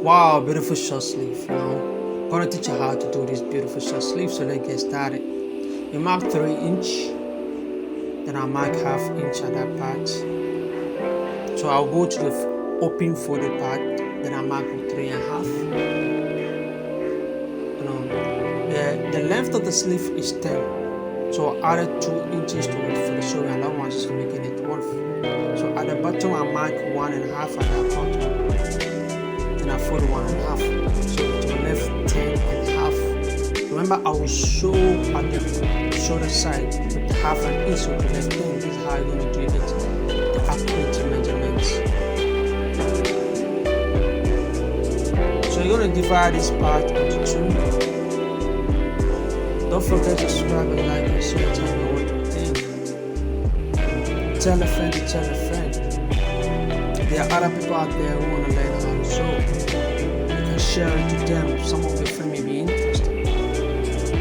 Wow, beautiful short sleeve. I'm gonna teach you how to do this beautiful short sleeve. So let's get started. You mark 3 inch, then I mark half inch at that part. So I'll go to the open folded part, then I mark 3.5. The length of the sleeve is 10. So I added 2 inches to it for the showing allowance, so making it 12. So at the bottom I mark 1.5 at that bottom. Then I fold 1.5. So it will left 10.5. Remember, I will show at the shoulder side with half an inch, so the left 10. This is how you're going to do it, the accurate measurements. So you're going to divide this part into 2. Don't forget to subscribe and like and share. Tell me what you think. Tell a friend to tell a friend. There are other people out there who want to learn how to sew. You can share it to them. Some of your friends may be interested.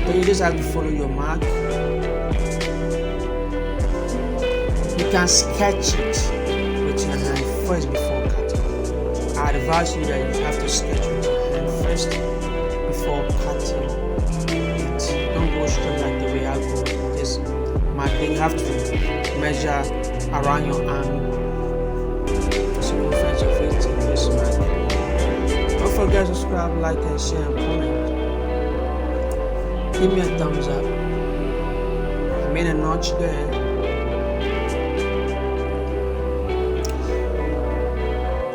But you just have to follow your mark. You can sketch it with your hand first before cutting. I advise you that you have to sketch with your hand first before cutting. Don't go straight like the way I go. This mark, you have to measure around your arm. Circumference of it in this mark. Don't forget to subscribe, like, and share, and comment. Give me a thumbs up. I made a notch there.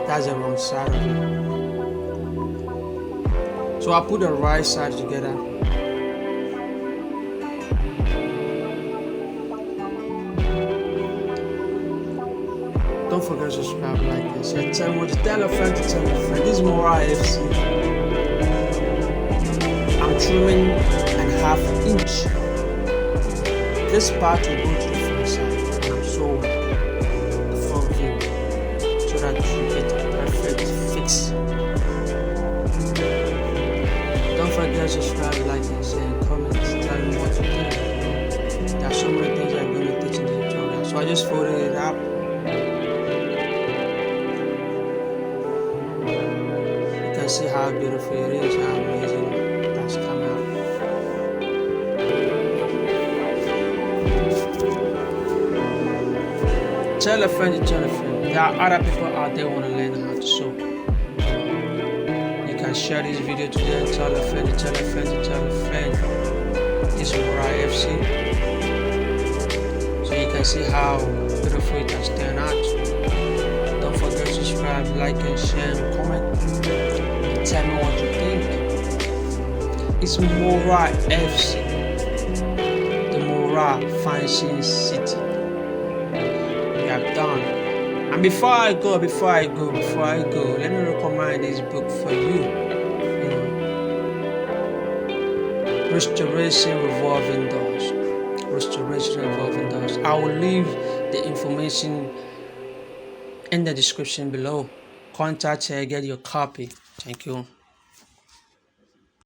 That's the wrong side of it. So I put the right side together. Don't forget to subscribe, like, and share. Tell a friend to tell a friend. This is Mora FC. I'm trimming and half inch. This part will go to the front side, and I'm sewing the front view so that you get a perfect fix. Don't forget to subscribe, like, and share, and comment. Tell me what you think. There are so many things I'm going to teach in the tutorial. So I just folded it up. See how beautiful it is, how amazing that's coming out. Tell a friend to tell a friend. There are other people out there who want to learn how to sew. You can share this video to them. Tell a friend to tell a friend to tell a friend. This is Mora FC. So you can see how beautiful it has turned out. Don't forget to subscribe, like, and share, and comment. Tell me what you think. It's Mora FC, the Mora Fancy City. We are done. And before I go, let me recommend this book for you. Restoration Revolving Doors. Restoration Revolving Doors. I will leave the information in the description below. Contact her, get your copy. Thank you.